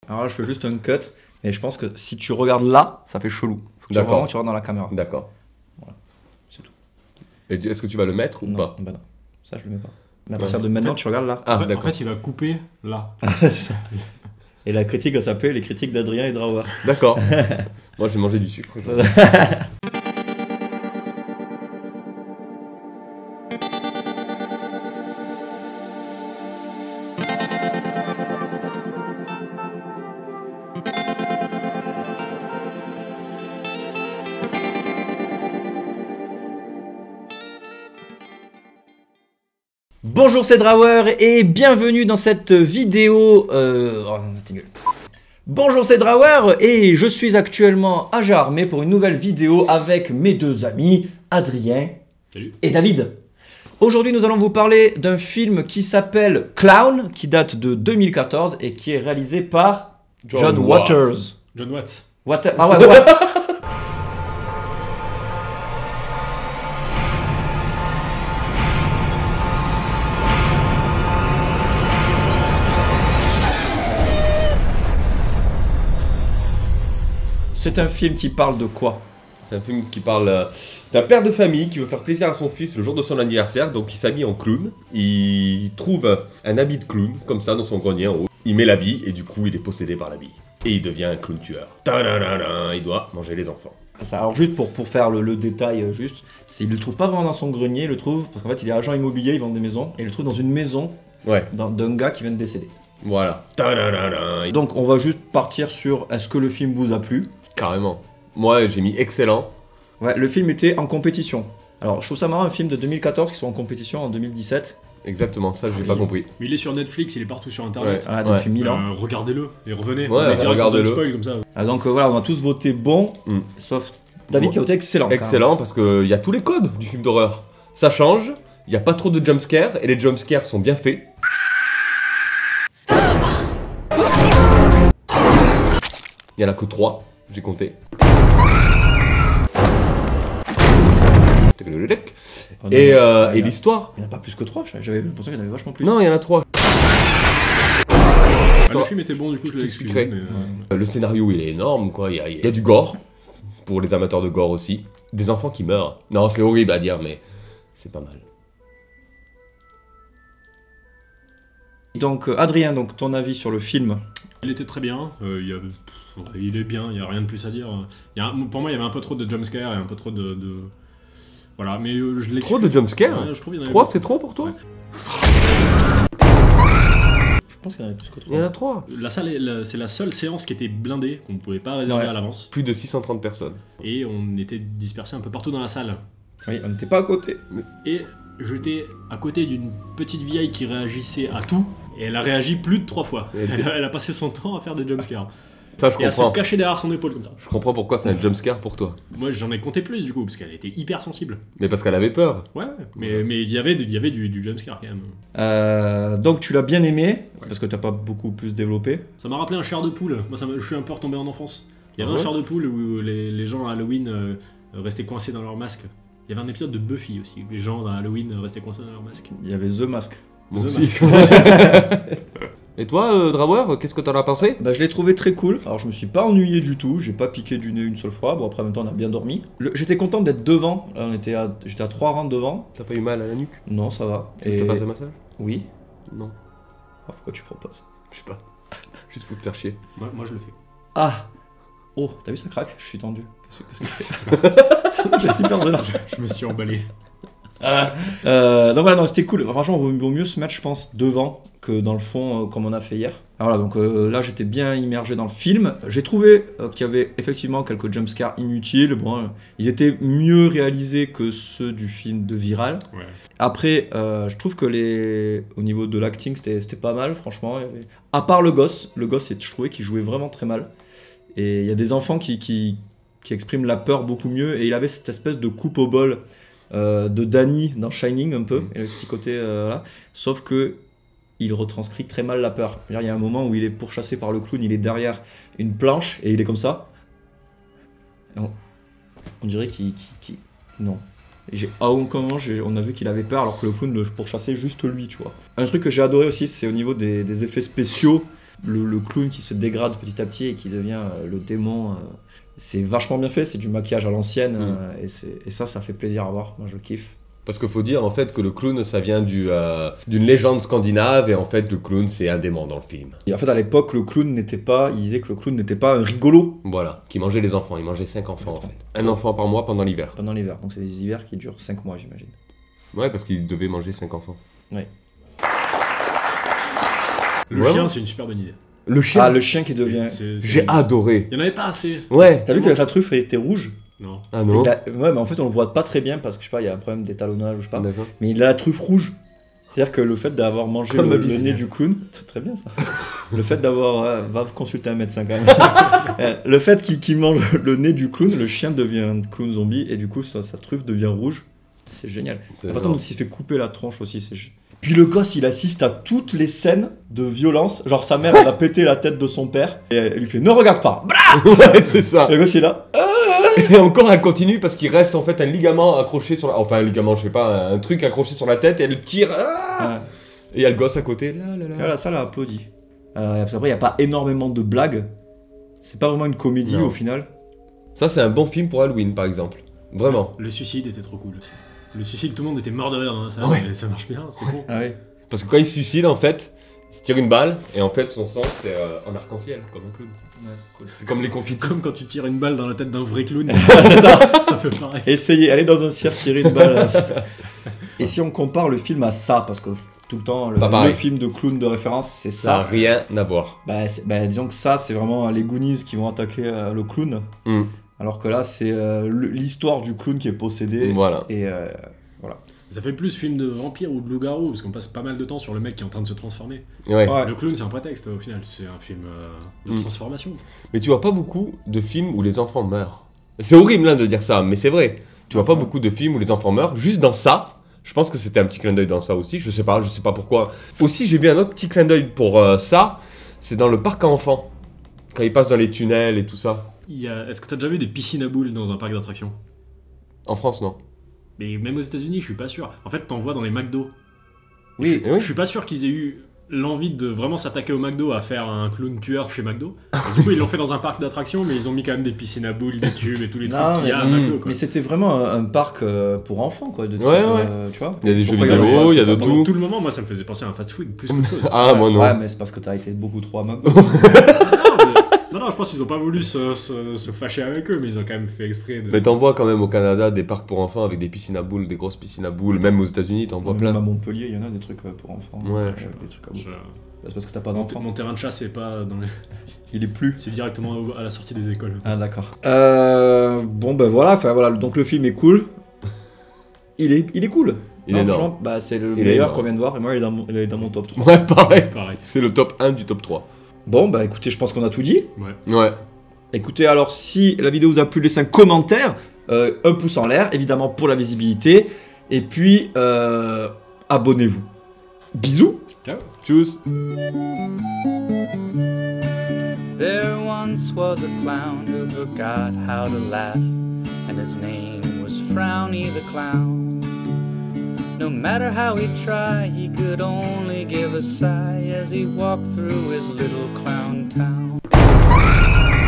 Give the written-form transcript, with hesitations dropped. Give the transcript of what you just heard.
Alors là, je fais juste un cut, et je pense que si tu regardes là, ça fait chelou. Faut que tu vraiment tu regardes dans la caméra. D'accord. Voilà, c'est tout. Et est-ce que tu vas le mettre ou non, pas? bah non, ça je le mets pas. Mais à partir de maintenant, tu regardes là. Ah, En d'accord. fait, il va couper là. C'est ça. Et la critique va s'appeler les critiques d'Adrien et Drawer. D'accord. Moi, je vais manger du sucre. Bonjour, c'est Drawer et bienvenue dans cette vidéo. Oh non, c'était nul. Bonjour, c'est Drawer et je suis actuellement à Jarmé pour une nouvelle vidéo avec mes deux amis, Adrien Salut. et David. Aujourd'hui, nous allons vous parler d'un film qui s'appelle Clown, qui date de 2014 et qui est réalisé par John Waters. John Watts. Ah ouais, Watts. C'est un film qui parle de quoi? C'est un film qui parle d'un père de famille qui veut faire plaisir à son fils le jour de son anniversaire, donc il s'habille en clown. Il trouve un habit de clown, comme ça, dans son grenier en haut. Il met l'habit et du coup, il est possédé par l'habit. Et il devient un clown tueur. Ta-da-da-da, il doit manger les enfants. Alors juste pour faire le détail juste, il le trouve pas vraiment dans son grenier, il le trouve parce qu'en fait il est agent immobilier, il vend des maisons, et il le trouve dans une maison Ouais, d'un gars qui vient de décéder. voilà. Ta-da-da-da. Donc on va juste partir sur est-ce que le film vous a plu? Carrément. Moi, j'ai mis excellent. Ouais, le film était en compétition. Alors je trouve ça marrant, un film de 2014 qui sont en compétition en 2017. Exactement, ça, j'ai pas compris. Mais il est sur Netflix, il est partout sur internet. Ah, depuis 1000 ans. Regardez-le et revenez. Ouais, Mais direct, regardez-le. on spoil comme ça. Ah, donc voilà, on a tous voté bon, sauf David qui a voté excellent. Excellent, parce qu'il y a tous les codes du film d'horreur. Ça change, il n'y a pas trop de jumpscares, et les jumpscares sont bien faits. Il y en a que 3, j'ai compté. Oh, Et non, il y en a- l'histoire? Il n'y en a pas plus que 3, j'avais l'impression qu'il y en avait vachement plus. Non, il y en a 3. Le film était bon, du coup, je l'ai T'expliquerai. excusé. Mais, Le scénario, il est énorme, quoi. Il y a du gore, pour les amateurs de gore aussi. Des enfants qui meurent. Non, c'est horrible à dire, mais c'est pas mal. Donc Adrien, donc ton avis sur le film? il était très bien. Il est bien, il n'y a rien de plus à dire. Pour moi, il y avait un peu trop de jumpscare et un peu trop de... Voilà, mais je l'ai... Trop de jumpscares? Ouais, je trouve qu'il y en avait 3, beaucoup. c'est trop pour toi? Ouais. Je pense qu'il y en avait plus que 3. Il y en a 3. La salle, c'est la seule séance qui était blindée, qu'on ne pouvait pas réserver Ouais. à l'avance. Plus de 630 personnes. Et on était dispersés un peu partout dans la salle. Oui, on n'était pas à côté. Et j'étais à côté d'une petite vieille qui réagissait à tout. Et elle a réagi plus de 3 fois. Elle a passé son temps à faire des jumpscares. Ça, je Et à se comprends. cacher derrière son épaule comme ça. Je comprends pourquoi c'est un jumpscare pour toi. Moi j'en ai compté plus du coup, parce qu'elle était hyper sensible. Mais parce qu'elle avait peur. Ouais, mais il y avait du jumpscare quand même. Donc tu l'as bien aimé, parce que t'as pas beaucoup plus développé. Ça m'a rappelé un chair de poule. Moi je suis un peu retombé en enfance. Il y avait Ah un ouais chair de poule où les gens à Halloween restaient coincés dans leur masque. Il y avait un épisode de Buffy aussi, où les gens à Halloween restaient coincés dans leur masque. Il y avait The Mask. Bon, The si. Mask. Et toi, Drawer, qu'est-ce que t'en as pensé? Bah, je l'ai trouvé très cool. Alors je me suis pas ennuyé du tout, j'ai pas piqué du nez une seule fois. Bon après en même temps on a bien dormi. J'étais content d'être devant. Là j'étais à 3 rangs devant. T'as pas eu mal à la nuque? Non ça va. Tu te passes un massage? Oui. Non. Ah, pourquoi tu proposes? Je sais pas. Juste pour te faire chier. Moi je le fais. Ah. Oh, t'as vu ça craque? Je suis tendu. Qu'est-ce que tu fais? C'est super gênant. Je me suis emballé. Donc voilà, non, c'était cool. Franchement, vaut mieux se mettre, je pense, devant que dans le fond, comme on a fait hier. Alors voilà, donc là, j'étais bien immergé dans le film. J'ai trouvé qu'il y avait effectivement quelques jumpscares inutiles. Bon, ils étaient mieux réalisés que ceux du film de Viral. Ouais. Après, je trouve que au niveau de l'acting, c'était pas mal, franchement. À part le gosse, je trouvais qu'il jouait vraiment très mal. Et il y a des enfants qui expriment la peur beaucoup mieux. Et il avait cette espèce de coupe au bol de Danny dans Shining un peu, et le petit côté là. Sauf que il retranscrit très mal la peur. Il y a un moment où il est pourchassé par le clown, il est derrière une planche et il est comme ça. Et on dirait qu'il non. À aucun moment on a vu qu'il avait peur alors que le clown le pourchassait juste lui, tu vois. Un truc que j'ai adoré aussi, c'est au niveau des effets spéciaux. le clown qui se dégrade petit à petit et qui devient le démon. C'est vachement bien fait, c'est du maquillage à l'ancienne et ça fait plaisir à voir. Moi je kiffe. Parce qu'il faut dire en fait que le clown ça vient d'une légende scandinave et en fait le clown c'est un démon dans le film. Et en fait à l'époque il disait que le clown n'était pas un rigolo. Voilà, qui mangeait les enfants, il mangeait 5 enfants en fait. Un enfant par mois pendant l'hiver. Pendant l'hiver, donc c'est des hivers qui durent 5 mois j'imagine. Ouais, parce qu'il devait manger 5 enfants. Oui. Le chien, c'est une super bonne idée. Le chien. Ah, le chien qui devient... J'ai adoré. Il n'y en avait pas assez. Ouais. T'as vu que la truffe était rouge? Non. Ah non. Ouais, mais en fait on le voit pas très bien parce que je sais pas, il y a un problème d'étalonnage ou je sais pas. D'accord. Mais il a la truffe rouge. C'est-à-dire que le fait d'avoir mangé Comme le Baptiste. nez du clown, c'est très bien ça. Le fait d'avoir... va consulter un médecin quand même. Le fait qu'il mange le nez du clown, le chien devient un clown zombie et du coup sa truffe devient rouge. C'est génial. C'est Par contre, énorme. il s'est fait couper la tronche aussi. Puis le gosse, il assiste à toutes les scènes de violence. Genre sa mère, elle a pété la tête de son père et elle lui fait « Ne regarde pas !» Ouais, c'est ça. Et le gosse, il est là. Et encore elle continue parce qu'il reste en fait un ligament accroché sur la... Enfin un ligament, je sais pas, un truc accroché sur la tête et elle tire. Ah Ouais. et il y a le gosse à côté. Là, là, Et là. voilà, ça l'a applaudi. Après, il n'y a pas énormément de blagues. C'est pas vraiment une comédie Non. au final. Ça c'est un bon film pour Halloween par exemple. Vraiment. Le suicide était trop cool aussi. Le suicide, tout le monde était mort de rire dans la salle, Ouais. mais ça marche bien, c'est bon. Ah oui. Parce que quand il se suicide en fait, il se tire une balle et en fait son sang c'est en arc-en-ciel comme un clown. C'est comme les confettis. Comme quand tu tires une balle dans la tête d'un vrai clown, C'est ça. ça fait pareil. Essayez, allez dans un cirque, tirer une balle. Et si on compare le film à ça, parce que tout le temps, Pas pareil. le film de clown de référence, c'est Ça a ça. rien à voir. Disons que ça, c'est vraiment les Goonies qui vont attaquer le clown. Mm. Alors que là, c'est l'histoire du clown qui est possédé. Voilà. Et Ça fait plus film de vampire ou de loup-garou, parce qu'on passe pas mal de temps sur le mec qui est en train de se transformer. Ouais. Ouais. Le clown, c'est un prétexte au final, c'est un film de Mm. transformation. Mais tu vois pas beaucoup de films où les enfants meurent. C'est horrible hein, de dire ça, mais c'est vrai. Tu vois pas Ouais. beaucoup de films où les enfants meurent. Juste dans ça, je pense que c'était un petit clin d'œil dans ça aussi. Je sais pas pourquoi. Aussi, j'ai vu un autre petit clin d'œil pour ça. C'est dans le parc à enfants. Quand ils passent dans les tunnels et tout ça. Est-ce que t'as déjà vu des piscines à boules dans un parc d'attractions? En France, non. Mais même aux États-Unis, je suis pas sûr. En fait, t'en vois dans les McDo. oui, Eh oui. Je suis pas sûr qu'ils aient eu l'envie de vraiment s'attaquer au McDo, à faire un clown tueur chez McDo. Et du coup, ils l'ont fait dans un parc d'attractions, mais ils ont mis quand même des piscines à boules, des tubes et tous les Non, trucs qu'il y a à mais- McDo. Quoi. mais c'était vraiment un parc pour enfants, quoi. De type, Ouais, ouais. Tu vois. Il y a des jeux Pourquoi vidéo, il y a de Pendant tout. tout le moment, moi, ça me faisait penser à un fast-food plus qu'autre chose. Ah, moi non. Ouais, mais c'est parce que t'as été beaucoup trop à McDo. Non, je pense qu'ils ont pas voulu se fâcher avec eux, mais ils ont quand même fait exprès de... Mais t'en vois quand même au Canada des parcs pour enfants avec des piscines à boules, des grosses piscines à boules. Même aux États-Unis, t'en vois Même à plein. Montpellier, il y en a des trucs pour enfants. Ouais. Avec des trucs à bout. C'est parce que t'as pas Mon, d'enfants. mon terrain de chasse, c'est pas dans les... Il est plus. C'est directement à la sortie des écoles. Ah d'accord. Bon ben voilà, donc le film est cool. Il est cool. Il Non, est énorme. franchement, bah, c'est le Il est meilleur énorme. qu'on vient de voir et moi il est dans mon top 3. Ouais, pareil. Pareil. C'est le top 1 du top 3. Bon bah écoutez, je pense qu'on a tout dit. Ouais. Ouais. Écoutez, alors si la vidéo vous a plu, laissez un commentaire, un pouce en l'air, évidemment pour la visibilité, et puis abonnez-vous. Bisous. Ciao. Tchuss. There once was a clown who forgot how to laugh, and his name was Frowny the Clown. No matter how he'd try, he could only give a sigh as he walked through his little clown town.